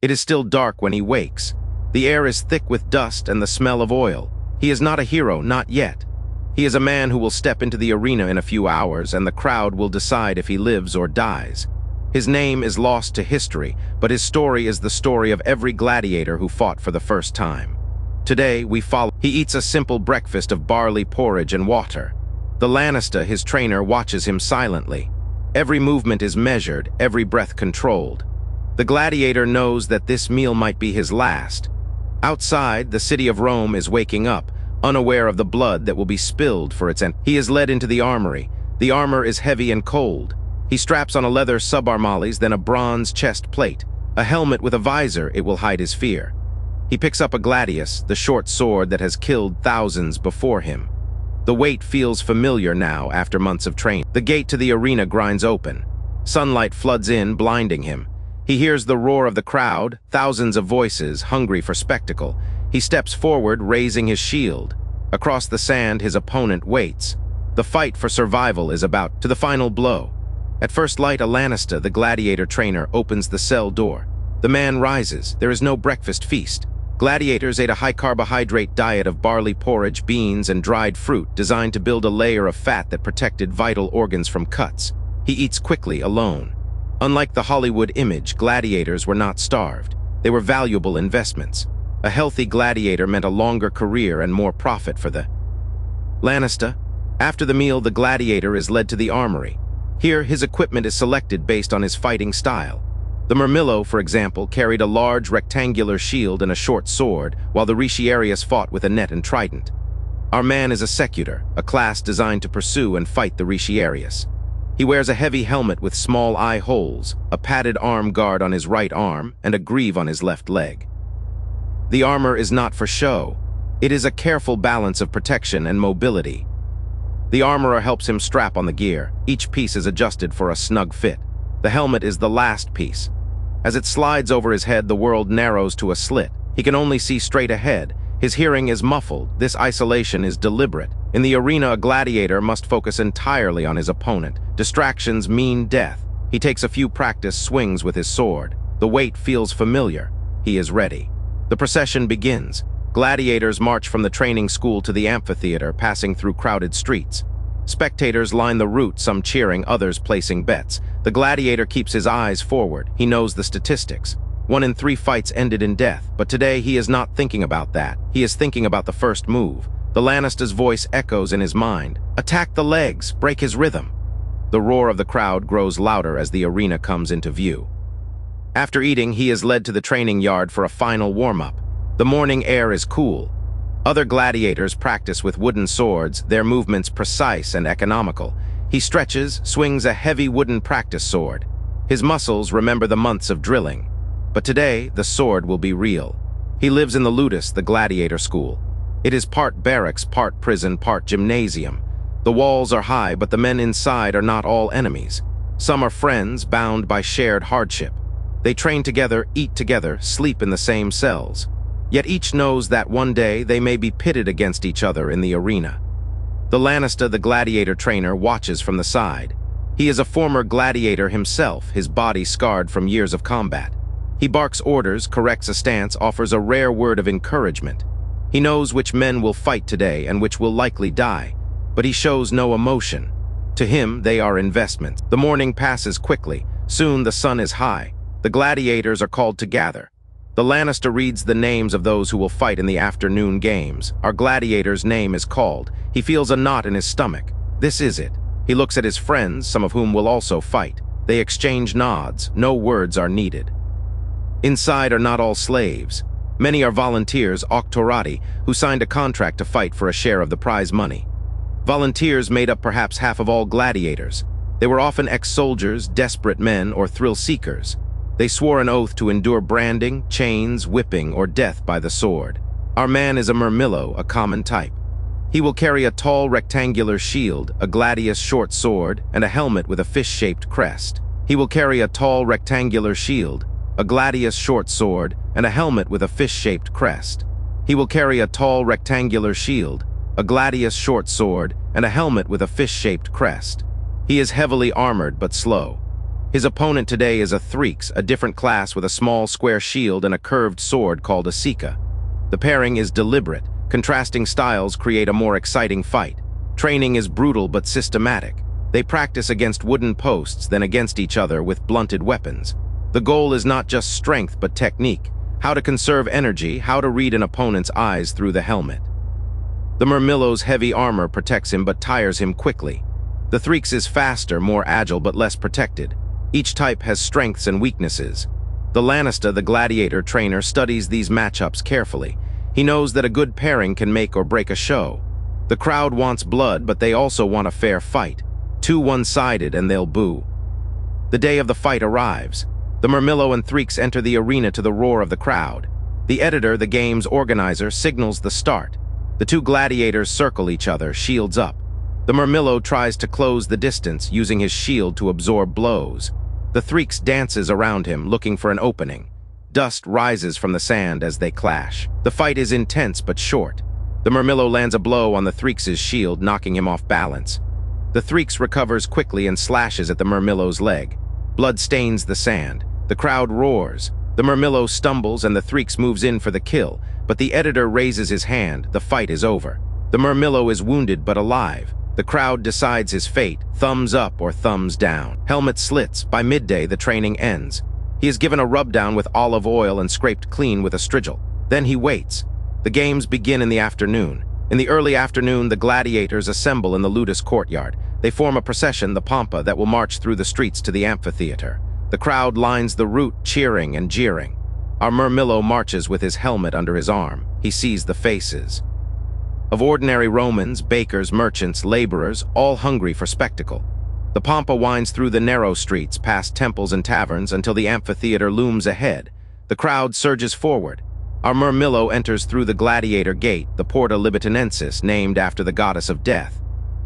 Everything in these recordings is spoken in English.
It is still dark when he wakes. The air is thick with dust and the smell of oil. He is not a hero, not yet. He is a man who will step into the arena in a few hours, and the crowd will decide if he lives or dies. His name is lost to history, but his story is the story of every gladiator who fought for the first time. Today, we follow. He eats a simple breakfast of barley porridge and water. The Lanista, his trainer, watches him silently. Every movement is measured, every breath controlled. The gladiator knows that this meal might be his last. Outside, the city of Rome is waking up, unaware of the blood that will be spilled for its end. He is led into the armory. The armor is heavy and cold. He straps on a leather subarmalis, then a bronze chest plate. A helmet with a visor, it will hide his fear. He picks up a gladius, the short sword that has killed thousands before him. The weight feels familiar now after months of training. The gate to the arena grinds open. Sunlight floods in, blinding him. He hears the roar of the crowd, thousands of voices, hungry for spectacle. He steps forward, raising his shield. Across the sand, his opponent waits. The fight for survival is about to the final blow. At first light, a Lanista, the gladiator trainer, opens the cell door. The man rises. There is no breakfast feast. Gladiators ate a high-carbohydrate diet of barley porridge, beans, and dried fruit designed to build a layer of fat that protected vital organs from cuts. He eats quickly, alone. Unlike the Hollywood image, gladiators were not starved. They were valuable investments. A healthy gladiator meant a longer career and more profit for the Lanista. After the meal, the gladiator is led to the armory. Here, his equipment is selected based on his fighting style. The murmillo, for example, carried a large rectangular shield and a short sword, while the retiarius fought with a net and trident. Our man is a secutor, a class designed to pursue and fight the retiarius. He wears a heavy helmet with small eye holes, a padded arm guard on his right arm, and a greave on his left leg. The armor is not for show. It is a careful balance of protection and mobility. The armorer helps him strap on the gear. Each piece is adjusted for a snug fit. The helmet is the last piece. As it slides over his head, the world narrows to a slit. He can only see straight ahead. His hearing is muffled. This isolation is deliberate. In the arena, a gladiator must focus entirely on his opponent. Distractions mean death. He takes a few practice swings with his sword. The weight feels familiar. He is ready. The procession begins. Gladiators march from the training school to the amphitheater, passing through crowded streets. Spectators line the route, some cheering, others placing bets. The gladiator keeps his eyes forward. He knows the statistics. 1 in 3 fights ended in death, but today he is not thinking about that. He is thinking about the first move. The Lannister's voice echoes in his mind. Attack the legs, break his rhythm. The roar of the crowd grows louder as the arena comes into view. After eating, he is led to the training yard for a final warm-up. The morning air is cool. Other gladiators practice with wooden swords, their movements precise and economical. He stretches, swings a heavy wooden practice sword. His muscles remember the months of drilling. But today, the sword will be real. He lives in the Ludus, the gladiator school. It is part barracks, part prison, part gymnasium. The walls are high, but the men inside are not all enemies. Some are friends, bound by shared hardship. They train together, eat together, sleep in the same cells. Yet each knows that one day they may be pitted against each other in the arena. The Lanista, the gladiator trainer, watches from the side. He is a former gladiator himself, his body scarred from years of combat. He barks orders, corrects a stance, offers a rare word of encouragement. He knows which men will fight today and which will likely die, but he shows no emotion. To him, they are investments. The morning passes quickly. Soon the sun is high. The gladiators are called to gather. The Lanista reads the names of those who will fight in the afternoon games. Our gladiator's name is called. He feels a knot in his stomach. This is it. He looks at his friends, some of whom will also fight. They exchange nods. No words are needed. Inside are not all slaves. Many are volunteers, auctorati, who signed a contract to fight for a share of the prize money. Volunteers made up perhaps half of all gladiators. They were often ex-soldiers, desperate men, or thrill-seekers. They swore an oath to endure branding, chains, whipping, or death by the sword. Our man is a murmillo, a common type. He will carry a tall rectangular shield, a gladius short sword, and a helmet with a fish-shaped crest. He will carry a tall rectangular shield, a gladius short sword, and a helmet with a fish-shaped crest. He will carry a tall rectangular shield, a gladius short sword, and a helmet with a fish-shaped crest. He is heavily armored but slow. His opponent today is a Threeks, a different class with a small square shield and a curved sword called a Seneca. The pairing is deliberate. Contrasting styles create a more exciting fight. Training is brutal but systematic. They practice against wooden posts, then against each other with blunted weapons. The goal is not just strength but technique. How to conserve energy, how to read an opponent's eyes through the helmet. The murmillo's heavy armor protects him but tires him quickly. The Threeks is faster, more agile but less protected. Each type has strengths and weaknesses. The Lanista, the Gladiator trainer, studies these matchups carefully. He knows that a good pairing can make or break a show. The crowd wants blood, but they also want a fair fight. Too one-sided and they'll boo. The day of the fight arrives. The murmillo and Threeks enter the arena to the roar of the crowd. The editor, the game's organizer, signals the start. The two gladiators circle each other, shields up. The murmillo tries to close the distance, using his shield to absorb blows. The Threeks dances around him, looking for an opening. Dust rises from the sand as they clash. The fight is intense but short. The murmillo lands a blow on the Threeks' shield, knocking him off balance. The Threeks recovers quickly and slashes at the murmillo's leg. Blood stains the sand. The crowd roars. The murmillo stumbles and the Threeks moves in for the kill, but the editor raises his hand. The fight is over. The murmillo is wounded but alive. The crowd decides his fate, thumbs up or thumbs down. Helmet slits. By midday, the training ends. He is given a rub-down with olive oil and scraped clean with a strigil. Then he waits. The games begin in the afternoon. In the early afternoon, the gladiators assemble in the Ludus courtyard. They form a procession, the Pompeii, that will march through the streets to the amphitheater. The crowd lines the route, cheering and jeering. Our murmillo marches with his helmet under his arm. He sees the faces of ordinary Romans, bakers, merchants, laborers, all hungry for spectacle. The Pompeii winds through the narrow streets, past temples and taverns, until the amphitheater looms ahead. The crowd surges forward. Our murmillo enters through the Gladiator gate, the Porta Libitonensis, named after the goddess of death.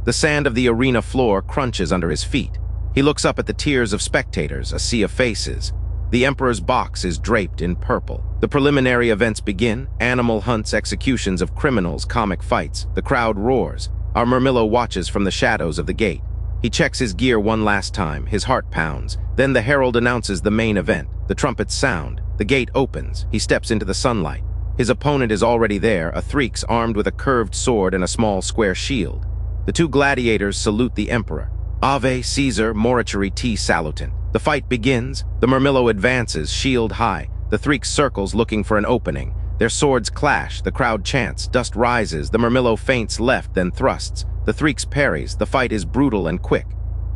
The sand of the arena floor crunches under his feet. He looks up at the tiers of spectators, a sea of faces. The emperor's box is draped in purple. The preliminary events begin: animal hunts, executions of criminals, comic fights. The crowd roars. Our murmillo watches from the shadows of the gate. He checks his gear one last time. His heart pounds. Then the herald announces the main event. The trumpets sound. The gate opens. He steps into the sunlight. His opponent is already there, a Threeks armed with a curved sword and a small square shield. The two gladiators salute the emperor. Ave Caesar, mortuary te salutant. The fight begins. The murmillo advances, shield high. The Threeks circles looking for an opening. Their swords clash. The crowd chants. Dust rises. The murmillo feints left, then thrusts. The Threeks parries. The fight is brutal and quick.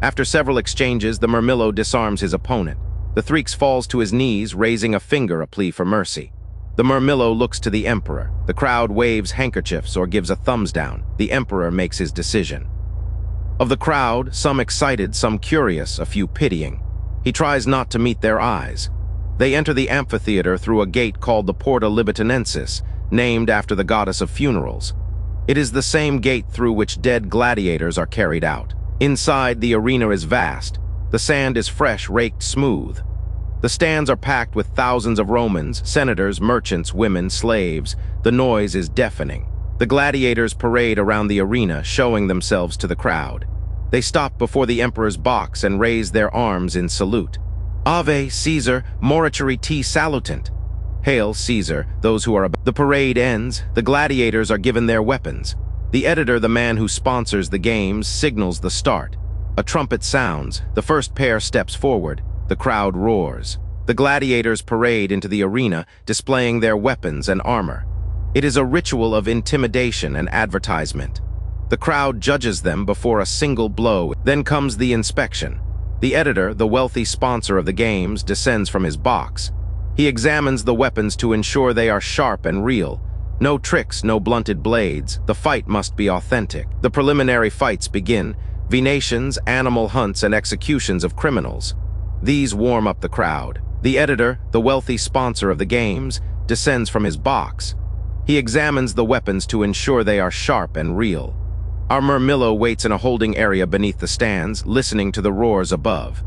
After several exchanges, the murmillo disarms his opponent. The Threeks falls to his knees, raising a finger, a plea for mercy. The murmillo looks to the emperor. The crowd waves handkerchiefs or gives a thumbs down. The emperor makes his decision. Of the crowd, some excited, some curious, a few pitying. He tries not to meet their eyes. They enter the amphitheater through a gate called the Porta Libitonensis, named after the goddess of funerals. It is the same gate through which dead gladiators are carried out. Inside, the arena is vast. The sand is fresh, raked smooth. The stands are packed with thousands of Romans, senators, merchants, women, slaves. The noise is deafening. The gladiators parade around the arena, showing themselves to the crowd. They stop before the emperor's box and raise their arms in salute. Ave Caesar, mortuary te salutant. Hail Caesar, those who are about. The parade ends. The gladiators are given their weapons. The editor, the man who sponsors the games, signals the start. A trumpet sounds. The first pair steps forward. The crowd roars. The gladiators parade into the arena, displaying their weapons and armor. It is a ritual of intimidation and advertisement. The crowd judges them before a single blow. Then comes the inspection. The editor, the wealthy sponsor of the games, descends from his box. He examines the weapons to ensure they are sharp and real. No tricks, no blunted blades. The fight must be authentic. The preliminary fights begin. Venations, animal hunts, and executions of criminals. These warm up the crowd. The editor, the wealthy sponsor of the games, descends from his box. He examines the weapons to ensure they are sharp and real. Our murmillo waits in a holding area beneath the stands, listening to the roars above.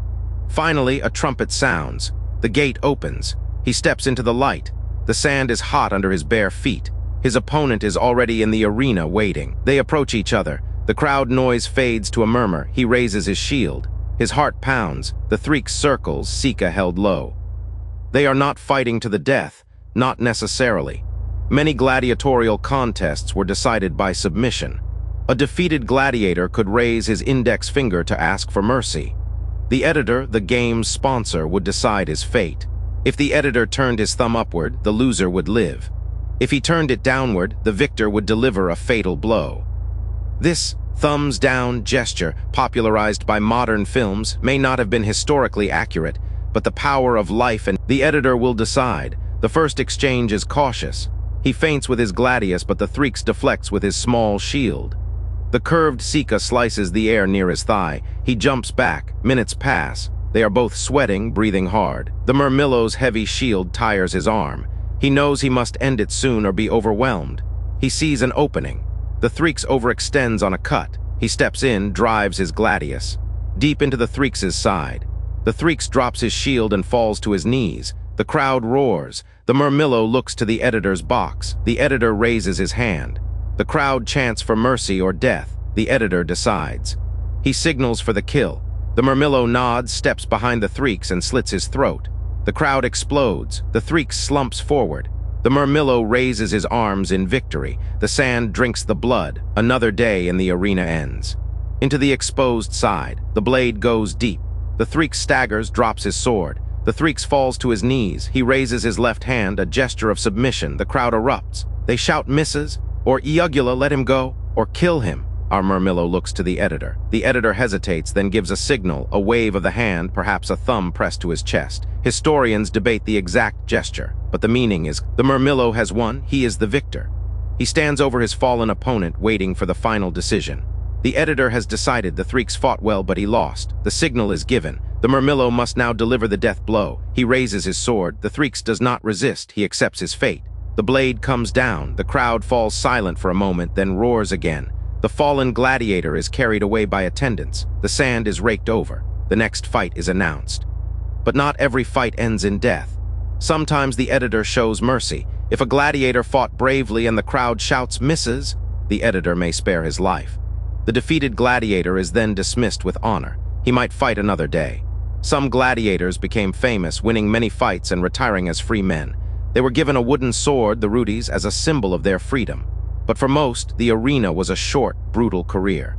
Finally, a trumpet sounds. The gate opens. He steps into the light. The sand is hot under his bare feet. His opponent is already in the arena waiting. They approach each other. The crowd noise fades to a murmur. He raises his shield. His heart pounds, the Threeks circles, Seneca held low. They are not fighting to the death, not necessarily. Many gladiatorial contests were decided by submission. A defeated gladiator could raise his index finger to ask for mercy. The editor, the game's sponsor, would decide his fate. If the editor turned his thumb upward, the loser would live. If he turned it downward, the victor would deliver a fatal blow. This thumbs down gesture, popularized by modern films, may not have been historically accurate, but the power of life and the editor will decide. The first exchange is cautious. He feints with his gladius, but the Threeks deflects with his small shield. The curved Seneca slices the air near his thigh. He jumps back. Minutes pass. They are both sweating, breathing hard. The murmillo's heavy shield tires his arm. He knows he must end it soon or be overwhelmed. He sees an opening. The Threeks overextends on a cut. He steps in, drives his gladius deep into the Threeks' side. The Threeks drops his shield and falls to his knees. The crowd roars. The murmillo looks to the editor's box. The editor raises his hand. The crowd chants for mercy or death. The editor decides. He signals for the kill. The murmillo nods, steps behind the Threeks, and slits his throat. The crowd explodes. The Threeks slumps forward. The murmillo raises his arms in victory. The sand drinks the blood. Another day in the arena ends. Into the exposed side. The blade goes deep. The Threeks staggers, drops his sword. The Threeks falls to his knees. He raises his left hand, a gesture of submission. The crowd erupts. They shout misses, or Iugula, let him go, or kill him. Our murmillo looks to the editor. The editor hesitates, then gives a signal, a wave of the hand, perhaps a thumb pressed to his chest. Historians debate the exact gesture, but the meaning is, the murmillo has won, he is the victor. He stands over his fallen opponent, waiting for the final decision. The editor has decided the Threeks fought well, but he lost. The signal is given. The murmillo must now deliver the death blow. He raises his sword. The Threeks does not resist. He accepts his fate. The blade comes down. The crowd falls silent for a moment, then roars again. The fallen gladiator is carried away by attendants. The sand is raked over. The next fight is announced. But not every fight ends in death. Sometimes the editor shows mercy. If a gladiator fought bravely and the crowd shouts misses, the editor may spare his life. The defeated gladiator is then dismissed with honor. He might fight another day. Some gladiators became famous, winning many fights and retiring as free men. They were given a wooden sword, the rudis, as a symbol of their freedom. But for most, the arena was a short, brutal career.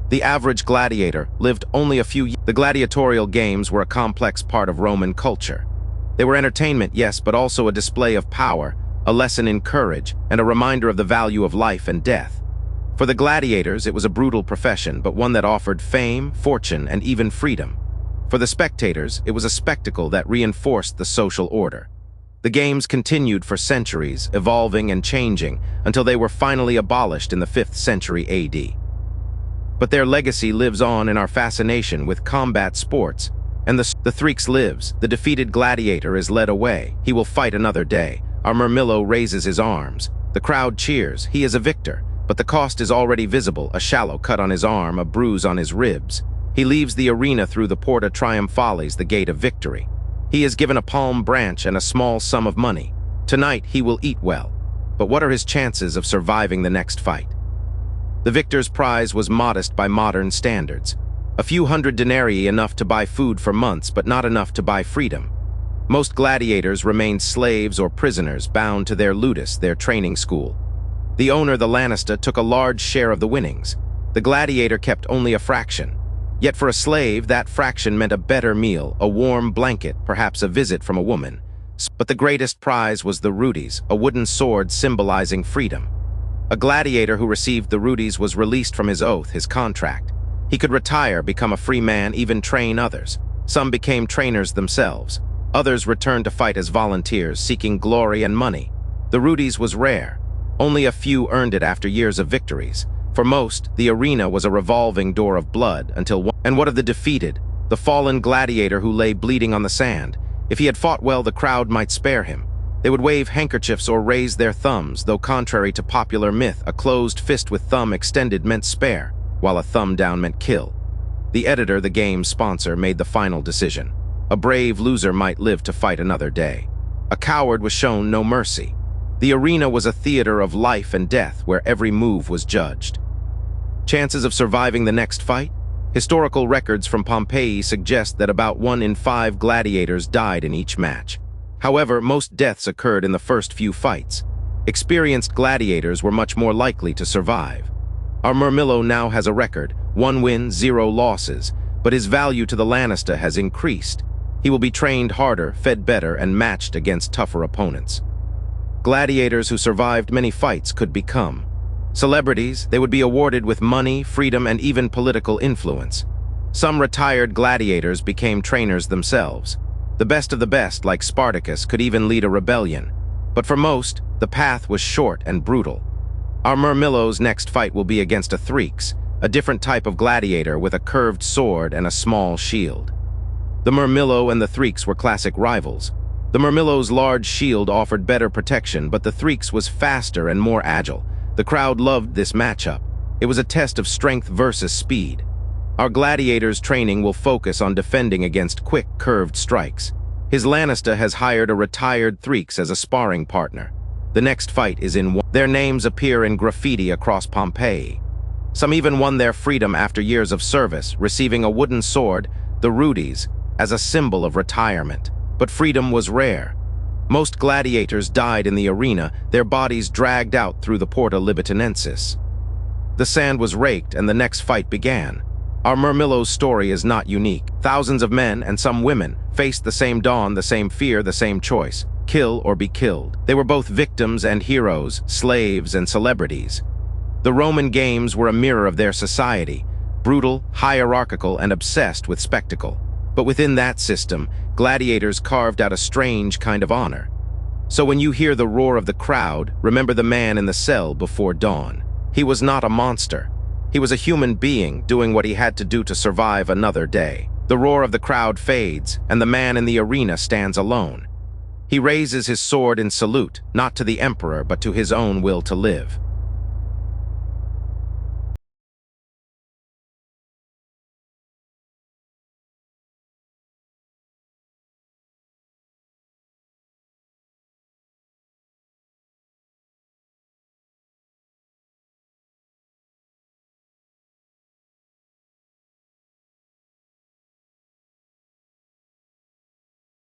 The average gladiator lived only a few years. The gladiatorial games were a complex part of Roman culture. They were entertainment, yes, but also a display of power, a lesson in courage, and a reminder of the value of life and death. For the gladiators, it was a brutal profession, but one that offered fame, fortune, and even freedom. For the spectators, it was a spectacle that reinforced the social order. The games continued for centuries, evolving and changing, until they were finally abolished in the 5th century AD. But their legacy lives on in our fascination with combat sports, and the Threeks lives. The defeated gladiator is led away. He will fight another day. Our murmillo raises his arms. The crowd cheers. He is a victor, but the cost is already visible, a shallow cut on his arm, a bruise on his ribs. He leaves the arena through the Porta Triumphalis, the gate of victory. He is given a palm branch and a small sum of money. Tonight he will eat well. But what are his chances of surviving the next fight? The victor's prize was modest by modern standards. A few hundred denarii, enough to buy food for months, but not enough to buy freedom. Most gladiators remained slaves or prisoners, bound to their ludus, their training school. The owner, the lanista, took a large share of the winnings. The gladiator kept only a fraction. Yet for a slave, that fraction meant a better meal, a warm blanket, perhaps a visit from a woman. But the greatest prize was the rudis, a wooden sword symbolizing freedom. A gladiator who received the rudis was released from his oath, his contract. He could retire, become a free man, even train others. Some became trainers themselves. Others returned to fight as volunteers, seeking glory and money. The rudis was rare. Only a few earned it after years of victories. For most, the arena was a revolving door of blood until one. And what of the defeated, the fallen gladiator who lay bleeding on the sand? If he had fought well, the crowd might spare him. They would wave handkerchiefs or raise their thumbs, though contrary to popular myth, a closed fist with thumb extended meant spare, while a thumb down meant kill. The editor, the game's sponsor, made the final decision. A brave loser might live to fight another day. A coward was shown no mercy. The arena was a theater of life and death where every move was judged. Chances of surviving the next fight? Historical records from Pompeii suggest that about 1 in 5 gladiators died in each match. However, most deaths occurred in the first few fights. Experienced gladiators were much more likely to survive. Our murmillo now has a record, 1 win, 0 losses, but his value to the Lanista has increased. He will be trained harder, fed better, and matched against tougher opponents. Gladiators who survived many fights could become celebrities. They would be awarded with money, freedom, and even political influence. Some retired gladiators became trainers themselves. The best of the best, like Spartacus, could even lead a rebellion. But for most, the path was short and brutal. Our murmillo's next fight will be against a threeks, a different type of gladiator with a curved sword and a small shield. The murmillo and the threeks were classic rivals. The murmillo's large shield offered better protection, but the threeks was faster and more agile. The crowd loved this matchup. It was a test of strength versus speed. Our gladiator's training will focus on defending against quick, curved strikes. His Lanista has hired a retired threeks as a sparring partner. The next fight is in one. Their names appear in graffiti across Pompeii. Some even won their freedom after years of service, receiving a wooden sword, the rudis, as a symbol of retirement. But freedom was rare. Most gladiators died in the arena, their bodies dragged out through the Porta Libitonensis. The sand was raked and the next fight began. Our murmillo's story is not unique. Thousands of men, and some women, faced the same dawn, the same fear, the same choice: kill or be killed. They were both victims and heroes, slaves and celebrities. The Roman games were a mirror of their society, brutal, hierarchical, and obsessed with spectacle. But within that system, gladiators carved out a strange kind of honor. So when you hear the roar of the crowd, remember the man in the cell before dawn. He was not a monster. He was a human being doing what he had to do to survive another day. The roar of the crowd fades, and the man in the arena stands alone. He raises his sword in salute, not to the emperor, but to his own will to live.